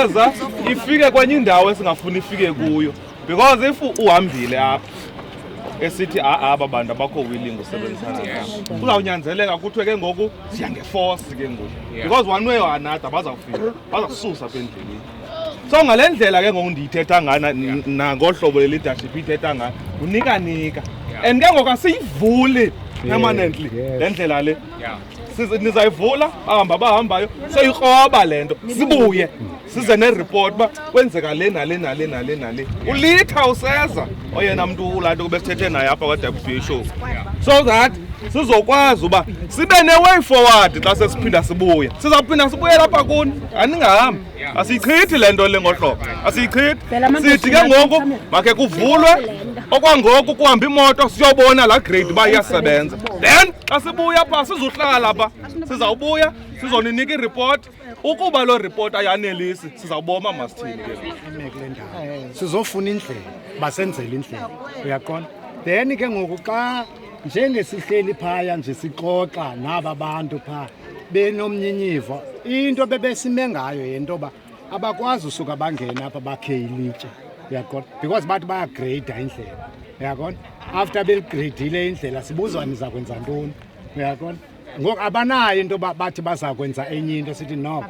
ikhawuleza ifike kwenye indawo esingafuni ifike kuyo because if uhambile apha esithi aba bantu abakho willing usebenzisana nabo kuzawunyanzeleka kuthiwe ke ngoku siyangeforce ke ngoku because one way or another bazawufika bazasusa apha endleleni. So ngale ndlela ke ngoku ndiyithetha ngana nangohlobo le-leadership ithetha ngana unika and ke ngoku asiyivuli permanently le ndlela le nizayivula abahambayo soyikroba lento sibuye size nereport ba kwenzeka le nale ulitha useza oyena muntu ulanto besithethe naye apha kwa-WPA show so that sizokwazi uba sibe ne-way forward xa sesiphinda sibuye sizawuphinda sibuye lapha kuni aningahambi asiyichithi le nto le ngohlobo asiyichithi sithi ke ngoku makhe kuvulwe okwangoku kuhamba imoto siyobona la grade uba iyasebenza then xa sibuya pha sizohlala pha sizawubuya sizoninika ireport ukuba loo report ayanelisi sizawuboma masithini ke sizofuna indlela basenzele indlela uyaqonda then ke ngoku xa njengesihleli phaya nje sixoxa naba bantu pha benomnyinyivo into bebesime ngayo yentoba abakwazi usuka bangena apha bakhe ilitye uyaqonda because bathi bayagrade indlela uyaqonda after beligradile indlela sibuzwa niza kwenza ntoni uyaqonda ngoku abanayo into bathi baza kwenza enye into sithi no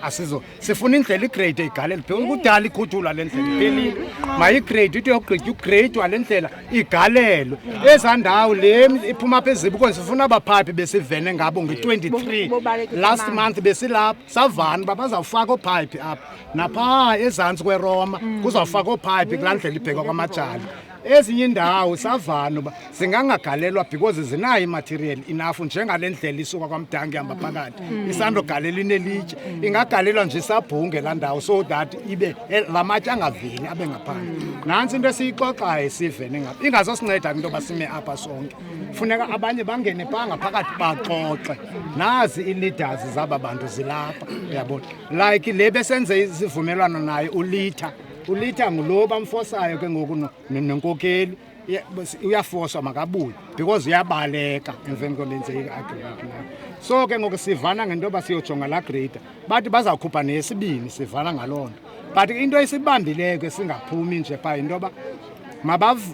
asizo sifuna indlela igrade igalele phela kudala ikhuthula le ndlela iphelile mayigrade into yokugrade ugrade le ndlela igalelwe ezandawo le iphuma phezulu konke sifuna abaphathi besivene ngabo nge-23 last month besilapha savana babazawufaka opipe apha napha ezantsi kweroma kuzawufaka opipe kulaa ndlela ibhekwa kwamajali ezinye indawo savana uba zingangagalelwa because zinayo imaterial enough njengale ndlela isuka kwaMdangi ihamba phakathi isandogalela inelitye ingagalelwa nje isabhunge laa ndawo so that ibe la matye angaveli abe ngaphandle nantsi into esiyixoxayo sivene ngapha ingazosinceda into yoba sime apha sonke funeka abanye bangene phaa ngaphakathi baxoxe nazi ii-leaders zaba bantu zilapha uyabona like le besenze isivumelwano naye ulitha ngulo bamfosayo ke ngoku nenkokeli uyafoswa makabuye because uyabaleka emveni kolenze i-agreement so ke ngoku sivana ngento yoba siyojonga laa grader bathi bazawukhupha nesibini sivana ngaloo nto but into esibambileyo ke singaphumi nje phaa yinto yoba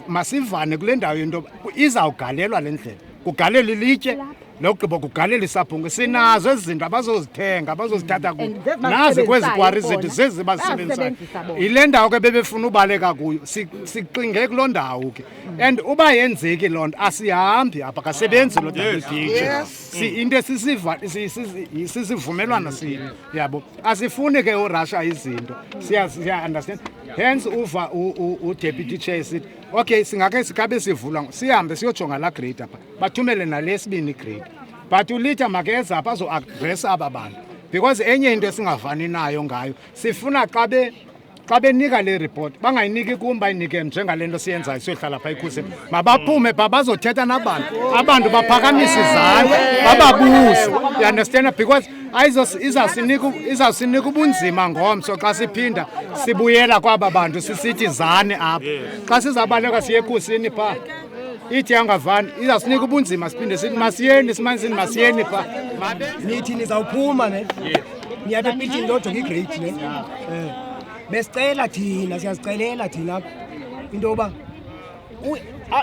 masivane kule ndawo yento yoba izawugalelwa le ndlela kugalela ilitye lokugqiba kugalela isabhunge sinazo ezi zinto abazozithenga abazozithatha kuyo nazi kwezi kwari zethu zezi bazisebenzisayo yile ndawo ke bebefuna ubaleka kuyo siqinge kuloo ndawo ke and uba yenzeki loo nto asihambi apha kasebenzi loo WPA into sisivumelwano yabo asifuni ke urasha izinto siya-understand hence uva u-deputy chair sithi okay singake sikabe sivulwa sihambe siyojonga laa grade apha bathumele nalesibini grade but ulitha makeza apha azo-agresa aba bantu because enye into esingavani nayo ngayo sifuna xa benika le report bangayiniki kum bayinike njengale nto siyenzayo siyohlala phaa ekhusini mabaphume phaa bazothetha nabantu abantu baphakamise izandla bababuze you understand because izawusinika ubunzima ngomso xa siphinda sibuyela kwaba bantu sisithi zane apha xa sizabaleka siye ekhusini phaa ithi yangavani izawusinika ubunzima siphinde sithi masiyeni simanisini masiyeni phaa nithi nizawuphuma ne niyapha epitini lojonga igrade ne besicela thina siyazicelela thina into yoba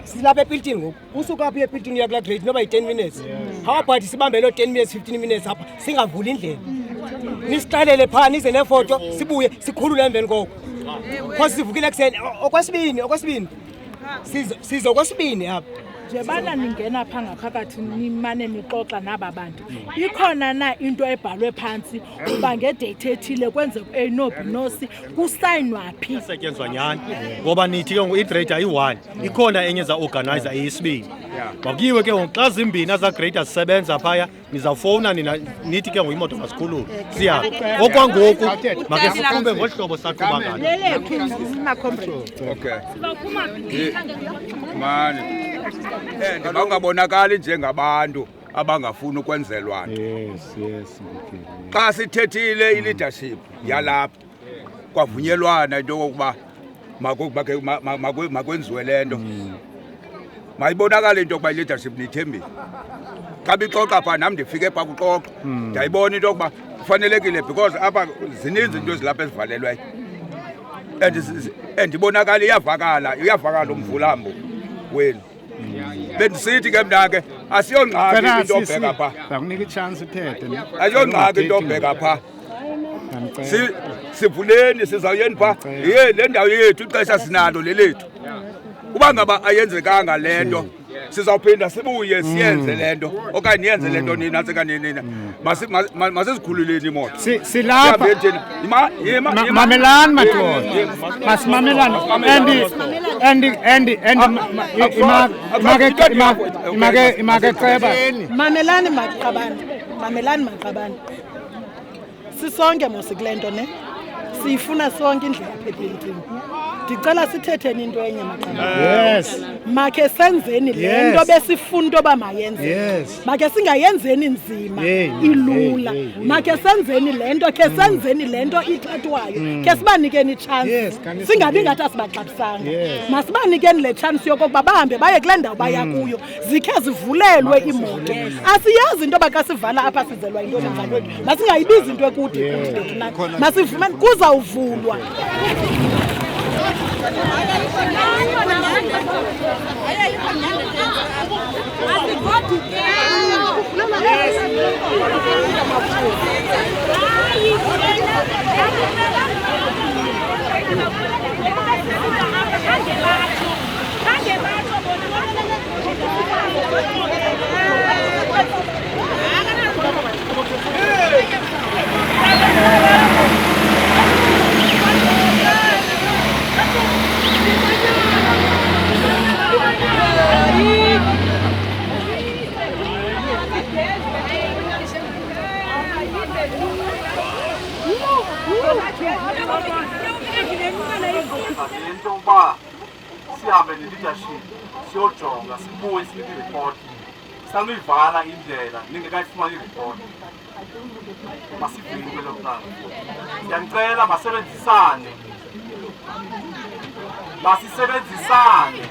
silapha epiltini ngoku usuka apha epiltini uya kulaa grade noba yi-10 minutes hawabhathi sibambe loo 10 minutes 15 minutes apha singavuli indlela nisixelele phaa nize nefoto sibuye sikhulule emveni koko because sivukile ekuseni okwesibini size okwesibini apha nje bana ningena phaa ngaphakathi nimane nixoxa naba bantu ikhona na into ebhalwe phantsi uba ngedate ethile kwenzeka enobinosi kusayinwa phi isetyenzwa nyani ngoba nithi ke i-grade ayi-1 ikhona enye za-organizer eyesibini makuyiwe ke ngoku xa zimbini aza-grade zisebenza phaya nizawufowuna nithi ke ngoku imoto masikhulule sihambe okwangoku make siqhube ngohlobo saqhuba ngalo okay mani bangabonakali njengabantu abangafuni ukwenzelwana xa sithethile i-leadership yalapha kwavunyelwana into yokokuba makwenziwe le nto mayibonakale into yokuba i-leadership niyithembile xa bixoxa phaa nam ndifike phaa kuxoxa ndiyayibona into yokuba kufanelekile because apha zininzi into ezilapha ezivalelwayo and ibonakala iyavakala umvulambo wenu. Bendisithi ke mna ke asiyongxaki into obheka pha. Akunika i-chance uthethe. Asiyongxaki into obheka pha. Sivuleni sizawuyeni pha. Le ndawo yethu ixesha sinalo lelethu. Uba ngaba ayenzekanga lento sizawuphinda sibuye siyenze lento okanye niyenze lento nina sekanina masizikhululeni imoto silapha mamelani madoda masimamelani imake ceba mamelani maqabane sisonke mosikule nto ne siyifuna sonke indlela phephelitini ndicela sithetheni into enye maqabane yes makhe senzeni le nto besifuna into yoba mayenze makhe singayenzeni nzima ilula makhe senzeni le nto khe senzeni le nto ithathwayo khe sibanikeni itshance singabi ngathi asibaxabisanga masibanikeni le chance yokokuba bahambe baye kule ndawo baya kuyo zikhe zivulelwe imoto asiyazi into yoba xa sivala apha sizelwa into ezenzalweni masingayibizi into ekude masivumeni kuzawuvulwa. Into uba sihambe ne-leadership siyojonga sibuye sinike iripoti sanuyivala indlela ningekayifumani iripoti masivile lokuqala siyanicela masisebenzisane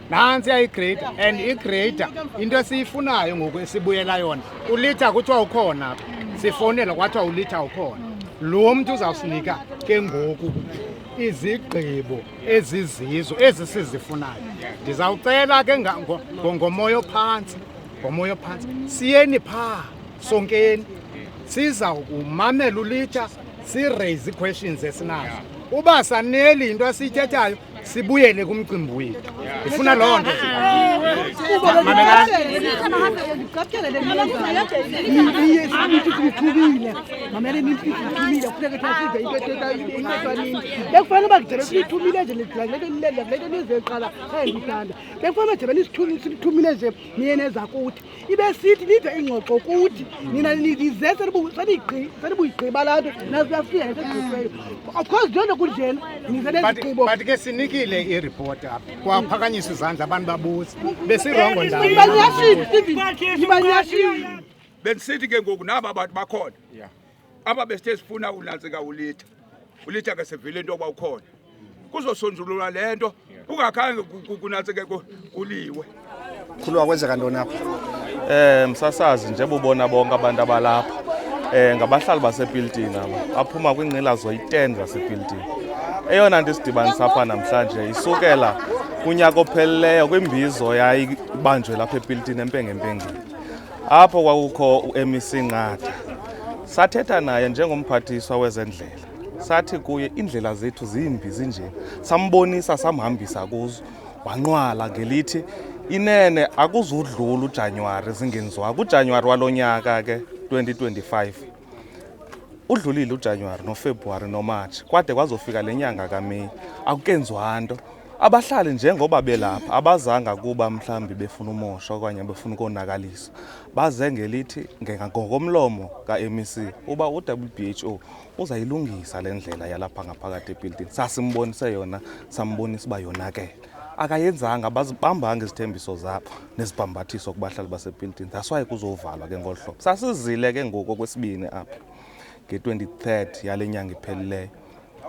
nansi yayigreyida and igreyida into esiyifunayo ngoku esibuyela yona ulitha kuthiwa ukhona sifowunela kwathiwa ulitha ukhona lo mntu uzawusinika ke ngoku izigqibo ezizizo ezi sizifunayo. Ndizawucela ke ngomoya ophantsi siyeni phaa sonkeni sizawukumamela ulitha si-raise questions esinazo uba saneli into esiyithethayo sibuyele kumcimbi wethu. Ifuna loo nto bekufanele uba kujebe siyithumile nje lizeqala ayendithanda bekufanele jebe nisithumile nje niye nezakuthi ibe sithi nide ingxoxo kuthi nina nize senibuyigqiba laa nto nasiyafika esegqithiweyo. Of course njengo kunjena nize nezigqibo but ke sinikile iripoti apha kwaphakanyiswa izandla abantu babuza besirongo ndawo. Bendisithi ke ngoku naba bantu bakhona aba besithe sifuna unantsika ulitha ke sevile into yoba ukhona kuzosonjululwa le nto kungakhange kunantsike kuliwe. Khulwa kwenzeka ntoni apha? Msasazi nje bubona bonke abantu abalapha ngabahlali basepiltini aba aphuma kwingqilazo yi-10 zasepiltini. Eyona nto isidibanisa apha namhlanje isukela kunyaka opheleleyo kwimbizo yayibanjwe lapha epiltini empengempengeni apho kwakukho u-MEC Nqatha. Sathetha naye njengomphathiswa wezendlela sathi kuye indlela zethu zimbi zinje, sambonisa samhambisa kuzo wanqwala ngelithi inene akuzudlula uJanuwari zingenziwa kuJanuwari walonyaka ke 2025 udlulile uJanuwari noFebruwari noMarch kwade kwazofika lenyanga kaMeyi akukenziwa nto. Abahlali njengoba belapha abazanga kuba mhlambi befuna umosho okanye befuna ukonakalisa baze ngelithi ngokomlomo kaMEC uba uWBHO uzayilungisa le ndlela yalapha ngaphakathi ebuilding. Sasimbonise yona sambonisa uba yonakele akayenzanga bazibambanga izithembiso zabo nezibhambathiso kubahlali basebuilding. That's why kuzovalwa ke ngolu hlobo. Sasizile ke ngoku kwesibini apha nge-23 yale nyanga iphelileyo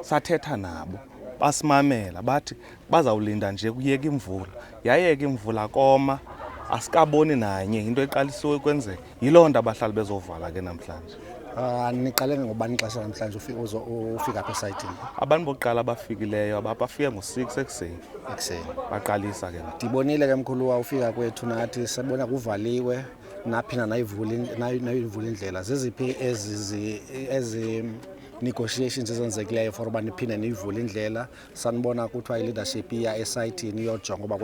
sathetha nabo basimamela bathi bazawulinda nje kuyeka imvula. Yayeka imvula koma asikaboni nanye into eqalisiwe kwenzeka yiloo nto abahlali bezovala ke namhlanje. Niqale ngobani ixesha namhlanje ufika apha esayitini? Abantu bokuqala abafikileyo bafike ngo-6 ekuseni baqalisa ke. Ndibonile ke mkhuluwa ufika kwethu nathi sabona kuvaliwe naphinda nayivula indlela. Zeziphi ezi negotiations ezenzekileyo for uba niphinde niyivule indlela? Sanibona kuthiwa i-leadership iya esayitini iyojonga uba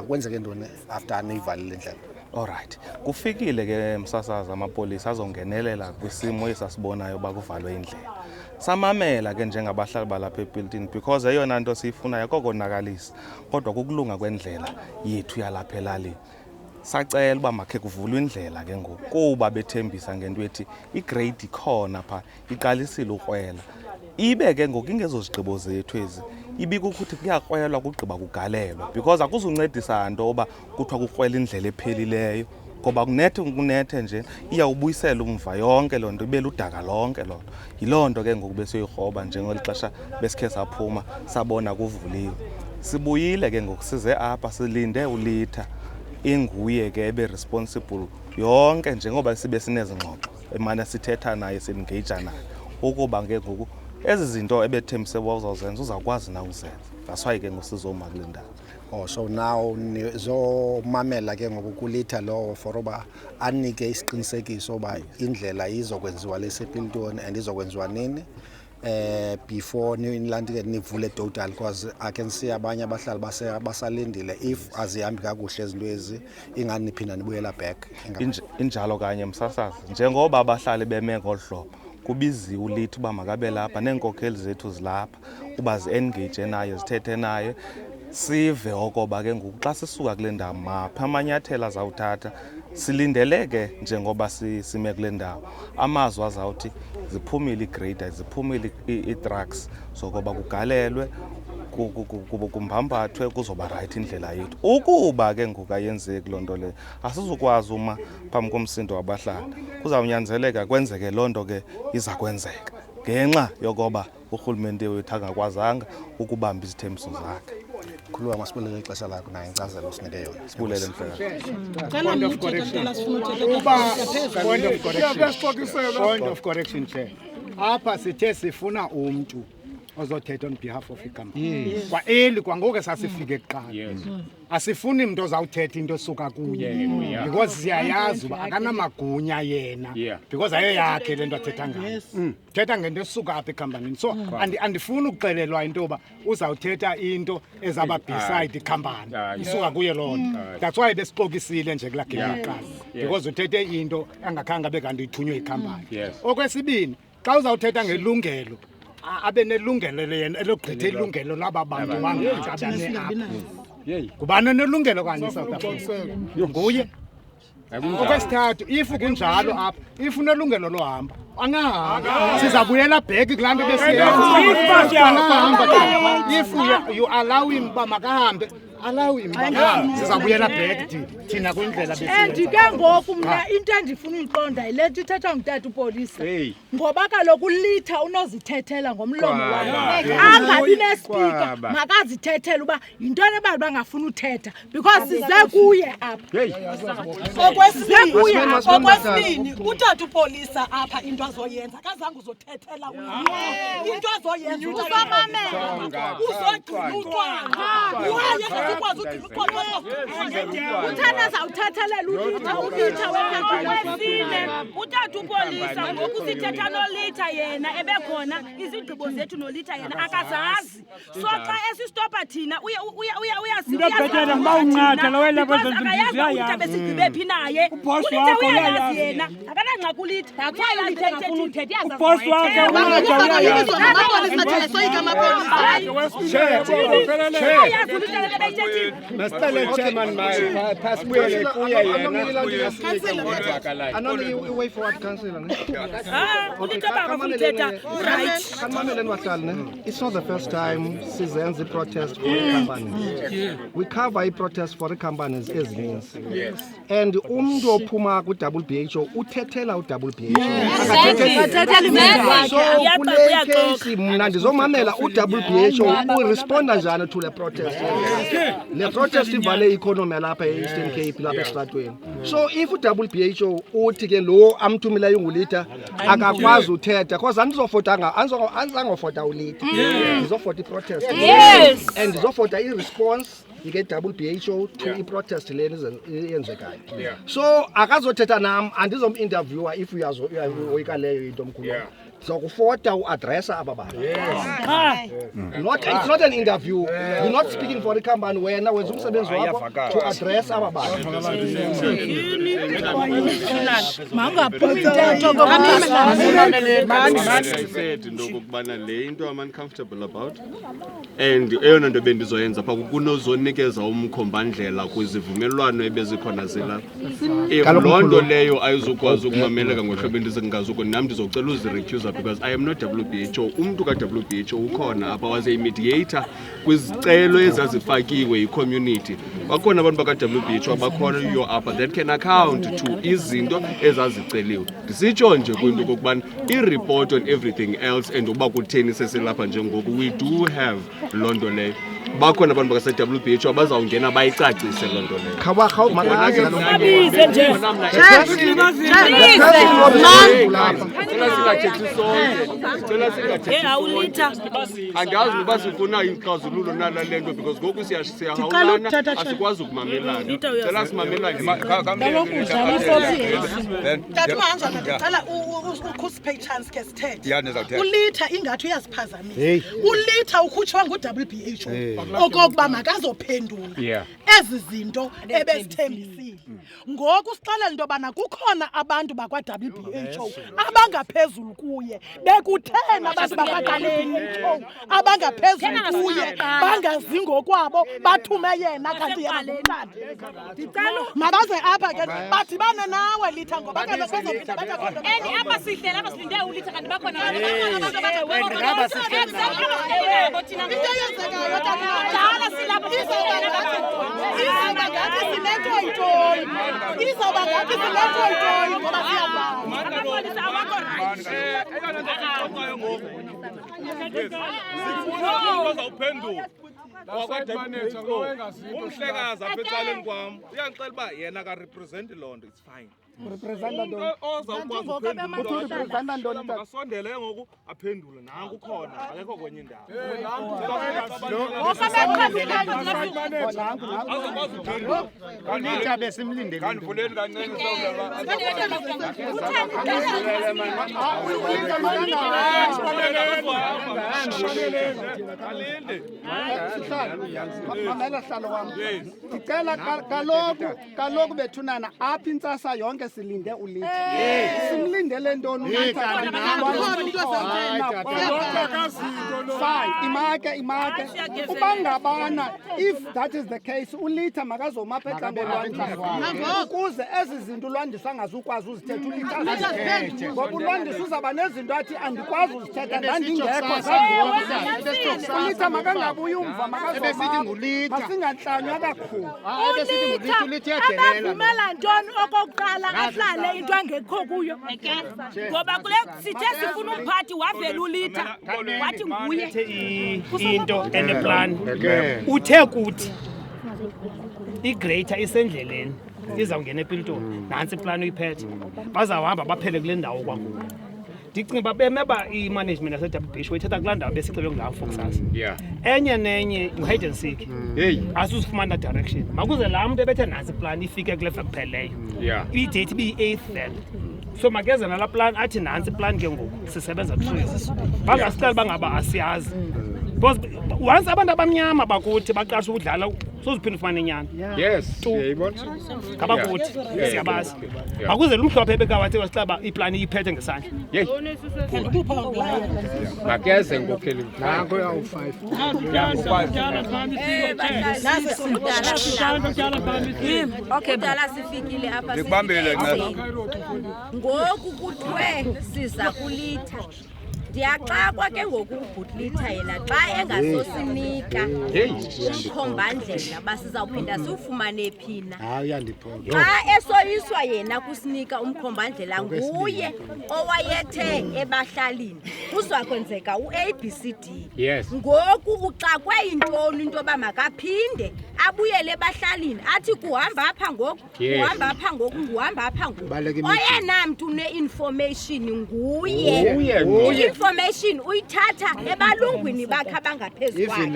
kwenzeke ntoni after niyivalile indlela. Alright, kufikile ke msasazi amapolisa azongenelela kwisimo esasibonayo uba kuvalwe indlela. Samamela ke njengabahlali balapha eBuilton because eyona nto siyifunayo kokonakalisa kodwa kukulunga kwendlela yethu yalapha elalini. Sacela uba makhe kuvulwe indlela ke ngoku kuba bethembisa ngento ethi igrade ikhona pha iqalisile ukrwela. Ibe ke ngoku ingezozigqibo zethu ezi ibikukuthi kuyakrwelwa kugqiba kugalelwa because akuzuncedisa nto oba kuthiwa kukrwela indlela ephelileyo ngoba kunethe nje iyawubuyisela umva yonke loo nto ibe ludaka lonke loo nto. Yiloo nto ke ngoku besiyirhoba njengeli xesha besikhe saphuma sabona kuvuliwe. Sibuyile ke ngoku size apha silinde ulitha inguye ke ebe responsible yonke njengoba sibe sinezingxoxo emana sithetha naye sengage naye ukuba ke ngoku ezi zinto ebethembise wawuzazenza uzakwazi na uzenza. That's why ke ngosizoma kule ndawo. Oh, so now nizomamela ke ngoku kulitha lo for uba anike isiqinisekiso uba indlela izokwenziwa lesePilton and izokwenziwa nini before nilandike nivule total because I can see abanye abahlali basalindile if azihambi kakuhle izinto ezi ingani niphinda nibuyela back. Injalo kanye msasazi njengoba abahlali beme ngolhlobo kubiziwe ulithi uba makabe lapha neenkokheli zethu zilapha uba zi-engage naye zithethe naye sive okoba ke ngoku xa sisuka kule ndawo maphi amanyathelo azawuthatha silindeleke njengoba sime kule ndawo amazwi azawuthi ziphumile igrader ziphumile i-trucks sokoba kugalelwe kumbambathwe kuzoba right indlela yethu. Ukuba ke ngoku ayenzeki loo nto leyo asizukwazi uma phambi komsindo wabahlali kuzawunyanzeleka kwenzeke loo nto ke iza kwenzeka ngenxa yokoba urhulumente wethu angakwazanga ukubamba izithembiso zakhe. Khuluwa masibulele ixesha lakho naye incazelo usinike yona. Sibulele mhlekazi. Point of correction chair. Apha sithe sifuna umuntu ozothetha on behalf of icompany. Kwa eli kwangoku sasifike kuqala. Asifuni umuntu ozawuthetha into esuka kuye because siyayazi uba akanamagunya yena because ayo yakhe lento athetha ngayo. Thetha ngento esuka apha ecompany. So andifuni ukuxelelwa into yoba uzawuthetha into ezaba beside icompany isuka kuye loo nto. That's why besixokisile nje kulaa game yokuqala because uthethe into angakhange abe kanti ithunywe icompany. Okwesibini xa uzawuthetha ngelungelo abe nelungelo yena elogqithe ilungelo laba bantu bangabane apha. Kubani nelungelo kanye eSouth Africa? Nguye. Okwesithathu if kunjalo apha if unelungelo lohamba angahamba sizabuyela back kulaa nto besiyenza. If you allow him uba makahambe allow him sizabuyela back thina kwindlela besiyenza. Ke ngoku mna into endifuna uyiqonda yile nto ithethwa ngutata upolisa ngoba kaloku ulitha unozithethela ngomlomo wakhe angabi nespika makazithethele uba yintoni abantu bangafuni uthetha because size kuye apha. Okwesibini utata upolisa apha into azoyenza kazange uzotethela into azoyenza uzomamela uzogcina utwana uthanda zawuthethelela ulitha wesine utata upolisa ngoku sithetha nolitha yena ebekhona izigqibo zethu nolitha yena akazazi so xa esistopha thina uyasibhetela uma uncatha lo wena akayazi besigqibe phi naye ulitha uyayazi yena akanangxaki ulitha yakhaya afuna uthetha yaza uboss wakhe Mr. Chairman, pass way way forward, Councillor. It's not the first time Citizens protest for the companies. We cover a protest for the companies as means. And umdo puma ku WHO uthethela u WHO. So kule case mna ndizomamela u WHO uresponda njani to the protest. le protest ivale economy lapha e-Eastern Cape lapha esitratweni. So if u-WHO uthi ke lo amthumelayo ngulita akakwazi uthetha because andizofota ulita. Ndizofota i-protest. Yes. And ndizofota i-response WHO to i-protest leni eyenzekayo. So akazothetha nam andizom-interviewer if uyazoyika leyo into omkhulu. So kufota uaddressa aba bantu. It's not an interview. You're not speaking for the company wena wenza umsebenzi wakho to address aba bantu. said ndokubana le into I'm uncomfortable about and eyona nto bendizoyenza pha kunozonikeza umkhombandlela kwizivumelwano ebezikhona zela. Loo nto leyo ayizukwazi ukumameleka ngohlobo endizingazuko nam ndizocela uzirecuse because I am not WHO. Umntu ka-WHO ukhona apha was a mediator kwizicelo ezazifakiwe yi-community. Bakhona abantu baka-WHO abakhona yiyo apha that can account to izinto ezaziceliwe. Ndisitsho nje kwinto okokubana i-report on everything else and uba kutheni seselapha njengoku we do have loo nto leyo. Bakhona abantu baka-WHO abazawungena bayicacise loo nto leyo. Angazi noba sifuna inxazululo nala le nto because ngoku siyahawulana asikwazi ukumamelana. Cela simamelane. Ndicela ukhusiphe chance ke sithethe. Ulitha ingathi uyaziphazamisa. Ulitha ukhutshwa ngu-WHO okokuba makazophendula ezi zinto ebezithembisile. Ngoku sixelela into yobana kukhona abantu bakwa-WHO abangaphezulu kuye bekuthena abantu bakwa-WHO abangaphezulu kuye bangazi ngokwabo bathume yena kanti yena ngumntana. Mabaze apha ke badibane nawe Litha ngoba kaloku bazophinda bathi apha sihlele apha silinde uLitha kanti bakhona into eyenzekayo tataa silapho izawuba ngathi sinento yintoni ngoba amapolisa awakho uzawuphendula umhlekazi apha ecaleni kwam uyangixela uba yena ka-representi loo nto it's fine. Ozawukwazi uphendula asondele ngoku aphendule nanku khona akekho kwenye indawo. Ulitha besimlindele. Kanifundeni kancane mamela hlalo wam. Ndicela kaloku bethunana apha intsasa yonke silinde uLitha. Simlindele ntoni uLitha? Imake. Ubangabana if that is the case uLitha makazoma apha exambeni lwandisa. Ukuze ezi zinto ulwandisa angazukwazi uzithetha uLitha. Ngoba ulwandisa uzaba nezinto athi andikwazi uzithetha ndandingekho saziwa. uLitha makangabuyi umva makazoma. Masingantlanywa kakhulu. uLitha abavumela ntoni okokuqala ahlale into engekho kuyo ngoba kule sithe sifuna umphathi wavela uLitha wathi nguye into and plan uthe kuthi igreater isendleleni izawungena ePiltoni nansi plan uyiphethe bazawuhamba baphele kule ndawo kwangoku. Ndicinga uba bemeba i-management yase-WBH wayithetha kulaa ndawo besicebe ngawo fokusasa enye nenye ngu-hide and seek asuzifumana direction makuze laa mntu ebethe nantsi plan ifike kule veki kupheleyo idate ibiyi-8th then so makeze nalaa plan athi nantsi plan ke ngoku sisebenza kuhlezi bangasicela bangaba asiyazi because once abantu abamnyama bakuthi baqasha ukudlala soziphinda ufumane inyani ngabakuthi siyabazi makuze lumhlophe ebekawathi wasixaba iplani iyiphethe ngesandla makeze ngopheli nanko yawu-5 Okay, dala sifikile apha. Ngikubambele ngoku kuthiwe siza kuLitha ndiyaxakwa ke ngoku ubhutlitha yena xa engasosinika umkhombandlela uba sizawuphinda siwufumane phina. Xa esoyiswa yena kusinika umkhombandlela nguye owayethe ebahlalini kuzakwenzeka u-ABCD. Ngoku uxakwe yintoni into yoba makaphinde abuyele ebahlalini athi kuhamba apha ngoku kuhamba apha ngoku nguhamba apha ngoku. Oyena mntu une-information nguye. I-information uyithatha ebalungwini bakhe abangaphezu kwakhe.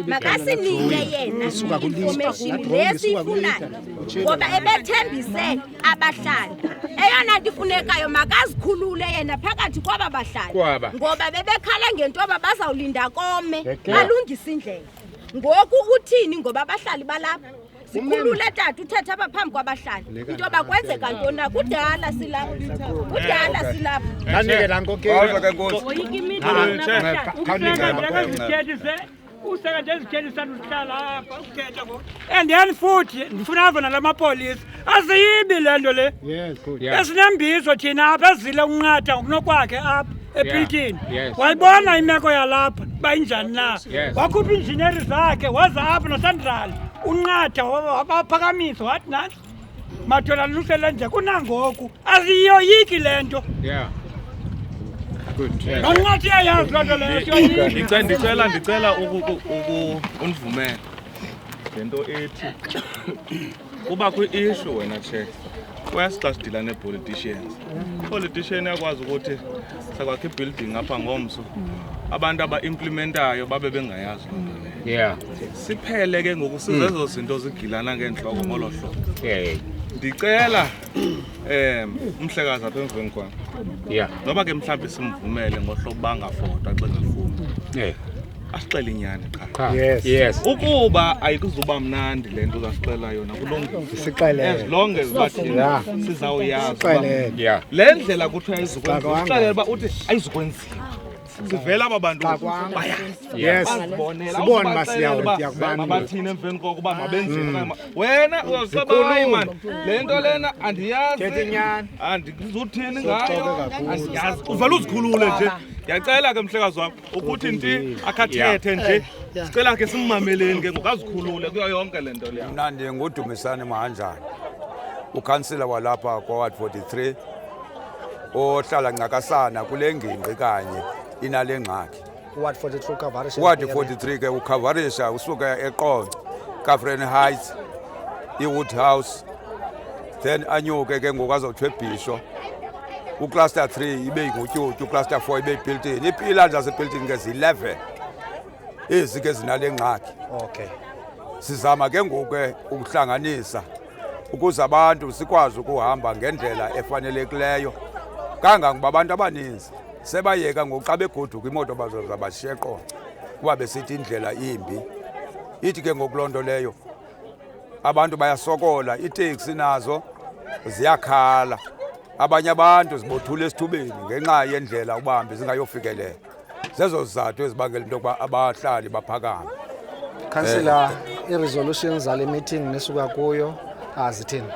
Makasinike yena i-information lesiyifunayo ngoba ebethembise abahlali. Eyona nto ifunekayo makazikhulule yena phakathi kwaba bahlali ngoba bebekhala ngento yoba bazawulinda kome balungise indlela. Ngoku uthini ngoba abahlali balapha sikhulule tata uthetha apha phambi kwabahlali into yoba kwenzeka ntoni na kudala silapha kudala silapha. And futhi ndifuna ava nala mapolisa aziyibi le nto le esinembizo thina apha ezile unqatha ngokunokwakhe apha ephilithini. Wayibona imeko yalapha uba injani na, wakhupha iinjiniyeri zakhe waza apha nosandral unqatha wabaphakamisa wathi nathi madoda lusele nje kunangoku aziyoyiki le nto. Nonqathi iyayazi loo nto leyo. Ndicela undivumele ngento ethi kuba kwi-issue wena Chair uyazi xa sidila nee-politicians. Politician yakwazi ukuthi sakwakhe i-building apha ngomso abantu aba-implementayo babe bengayazi loo nto leyo. Siphele ke ngoku sizezo zinto zigilana ngeentloko ngolo hlobo. Ndicela umhlekazi apha emveni kwam noba ke mhlawumbi simvumele ngohlobo bangafota xa ngafuna asixele inyani qha. Ukuba ayikuzuba mnandi le nto zasixela yona kulungile as long as bathina sizawuyazi le ndlela kuthiwa ayizukwenziwa sixelele uba uthi ayizukwenziwa. Sivela aba bantu sibone masiyakubana bathina emveni koko uba mabenze wena uzasebayi mani le nto lena andiyazi andizuthini ngayo andiyazi uvele uzikhulule nje. Ndiyacela ke mhlekazi wam ukuthi nti akathethe nje sicela ke simmameleni ke ngokazikhulule kuyo yonke le nto leyo. Mna ndinguDumisani Mahanjani ukhansila walapha kwa-Ward 43 ohlala Ncakasana kule ngingqi kanye inale ngxaki. Ward 43 ukavarisha. Ward 43 ke ukavarisha usuka eQonce Kafren Heights iWoodhouse then anyuke ke ngoku azawuthwe ebhisho ucluster 3 ibe ngutyutyu ucluster 4 ibe ibuilding iipilari zasebuilding ke zi-11 ezi ke zinale ngxaki. Sizama ke ngoku ke ukuhlanganisa ukuze abantu sikwazi ukuhamba ngendlela efanelekileyo kangangoba abantu abaninzi sebayeka ngoxa begoduka imoto bazoza bashiye eQonce kuba besithi indlela imbi. Ithi ke ngoku loo nto leyo abantu bayasokola, iiteksi nazo ziyakhala, abanye abantu zibothula esithubeni ngenxa yendlela ubahambi zingayofikelela. Zezo zizathu ezibangela into yokuba abahlali baphakame. Councillor, i-resolution zale meeting nesuka kuyo azithini?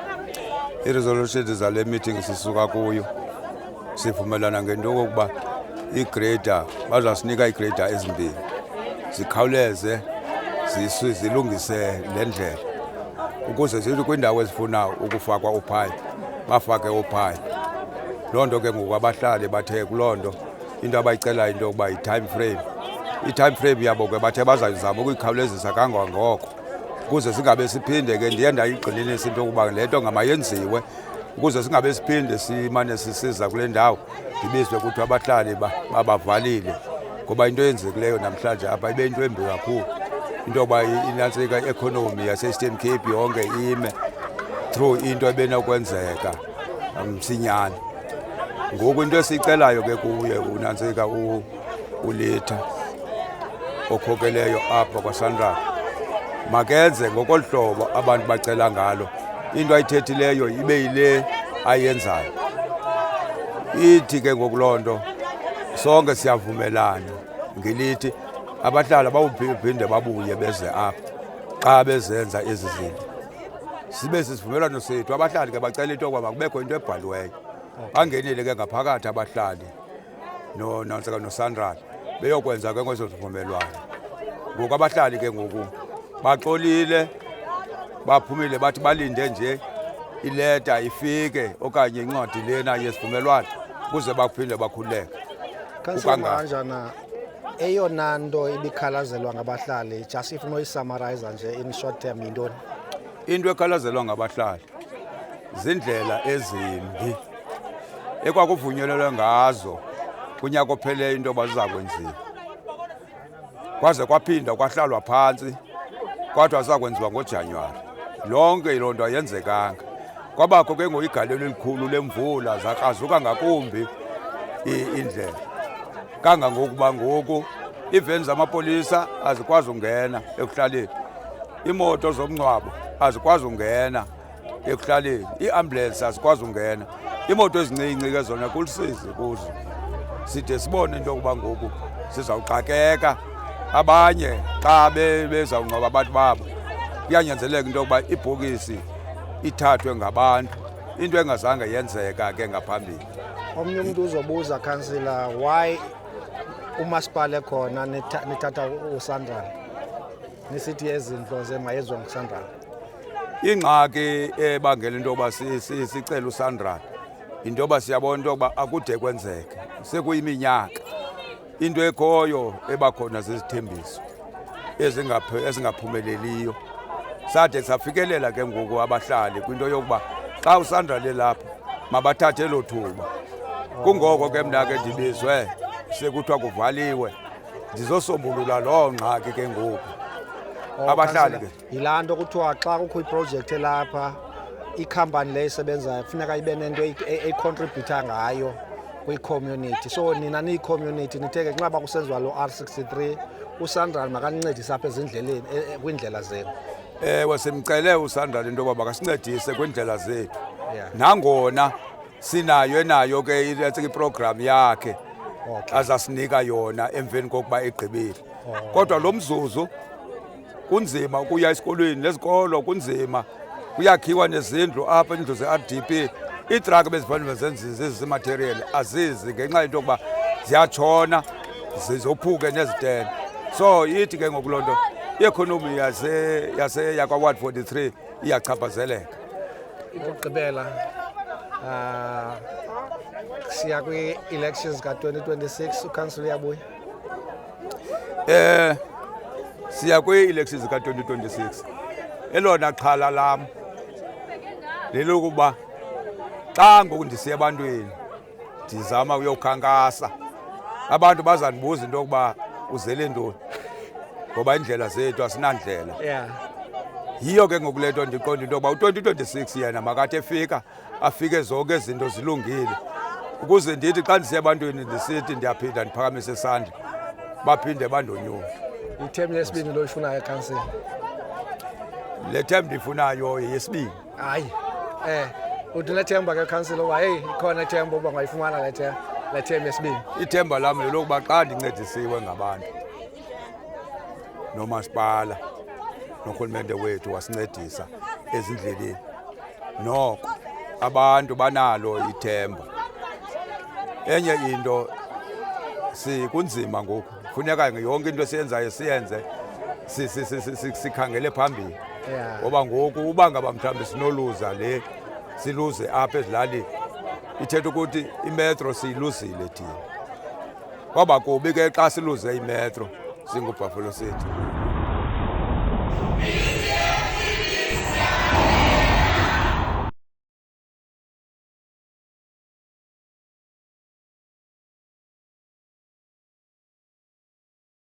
I-resolution zale meeting sisuka kuyo sivumelana ngento yokuba igrader bazasinika igrader ezimbini zikhawuleze zilungise le ndlela ukuze zithi kwindawo ezifuna ukufakwa uphayiphi bafake uphayiphi. Loo nto ke ngoku abahlali bathe kuloo nto into abayicelayo into yokuba yi-time frame. I-time frame yabo ke bathe bazayizama ukuyikhawulezisa kangangoko ukuze singabe siphinde ke ndiye ndayigxininisa into yokuba le nto ngamayenziwe ukuze singabe siphinde simane sisiza kule ndawo ndibizwe kuthiwa abahlali babavalile ngoba into eyenzekileyo namhlanje apha ibe into embi kakhulu into yokuba inantsika i-economy yase-Eastern Cape yonke ime through into ebenokwenzeka msinyane. Ngoku into esiyicelayo ke kuye unantsika ulitha okhokeleyo apha kwaSANRAL makenze ngokolu hlobo abantu bacela ngalo, into ayithethileyo ibe yile ayenzayo. Ithi ke ngoku loo nto sonke siyavumelana ngelithi abahlali bawuphinde babuye beze apha xa bezenza ezi zinto. Sibe sisivumelwano sethu abahlali ke bacela into yokuba makubekho into ebhaliweyo. Bangenile ke ngaphakathi abahlali no Sanral beyokwenza ke ngwezo zivumelwano. Ngoku abahlali ke ngoku baxolile baphumile bathi balinde nje ileta ifike okanye incwadi lena yesivumelwano kuze baphinde bakhuleke. Kanjana eyona nto ibikhalazelwa ngabahlali just if noyisummarize nje in short term yintoni? Into ekhalazelwa ngabahlali zindlela ezimbi ekwakuvunyelelwe ngazo kunyaka opheleyo into baziza kwenziwa. Kwaze kwaphinda kwahlalwa phansi kwathi azakwenziwa ngoJanuwari. Lonke iloo nto ayenzekanga. Kwabakho ke ngoyigalelo elikhulu lemvula zakrazuka ngakumbi indlela. Kangangokuba ngoku iveni zamapolisa azikwazi ungena ekuhlaleni. Imoto zomngcwabo azikwazi ungena ekuhlaleni. Iambulance azikwazi ungena. Imoto ezincinci ke zona kulisizi kuzo. Side sibone into yokuba ngoku sizawuxakeka abanye xa bezawungcwaba abantu babo. Kuyanyanzeleka into yokuba ibhokisi ithathwe ngabantu. Into engazange yenzeka ke ngaphambili. Omnye umuntu uzobuza councillor why umasipala khona nithatha uSandral nisithi ezindlo zemayenziwa nguSandral. Ingxaki ebangela into yokuba sicela uSandral into yoba siyabona into yokuba akude kwenzeke sekuyiminyaka into ekhoyo ebakhona zezithembiso ezingaphumeleliyo. Sade safikelela ke ngoku abahlali kwinto yokuba xa uSandral elapha mabathathe lo thuba. Kungoko ke mna ke ndibizwe sekuthiwa kuvaliwe ndizosombulula loo ngxaki ke ngoku. Abahlali ke yilaa nto kuthiwa xa kukho iprojekthi elapha ikhampani le isebenzayo kufuneka ibe nento econtributa ngayo kwi-community. So nina niyi-community nitheke nxaba kusenziwa lo R63 uSandral makanincedise apha ezindleleni kwindlela zenu. Ewe simcele uSandral into yoba makasincedise kwindlela zethu. Nangona sinayo ke iprogram yakhe azasinika yona emveni kokuba egqibile. Kodwa lo mzuzu kunzima ukuya esikolweni nezikolo kunzima kuyakhiwa nezindlu apha indlu ze-RDP. Iitrak bezifanele zenzize ezizematerial azizi ngenxa into yokuba ziyatshona zizophuke nezitene. So ithi ke ngoku loo nto i-economy yakwa-Ward 43 iyachaphazeleka. Ukugqibela siya kwi-elections ka-2026 uCouncillor uyabuya? Siya kwi-elections ka-2026. Elona xhala lam lelokuba xa ngoku ndisiya ebantwini ndizama uyokhankasa abantu bazandibuza into yokuba uzele ntoni ngoba indlela zethu asinandlela. Yiyo ke ngoku le nto ndiqonda into yokuba u-2026 yena makathi efika afike zonke izinto zilungile ukuze ndithi xa ndisiya ebantwini ndisithi ndiyaphinda ndiphakamise isandla baphinde bandonyule. Ithemu yesibini lo ifunayo councillor? Le themu ndifunayo yesibini. Hayi uthi nethemba ke councillor uba heyi ikhona ithemba uba ngayifumana le themu yesibini? Ithemba lam lelokuba xa ndincedisiwe ngabantu nomasipala norhulumente wethu wasincedisa ezindleleni noko abantu banalo ithemba. Enye into kunzima ngoku funeka yonke into esiyenzayo siyenze sikhangele phambili ngoba ngoku uba ngaba mhlawumbi sinoluza le siluze apha ezilalini ithetha ukuthi imetro siyiluzile thina. Kwaba kubi ke xa siluze imetro singuBuffalo City.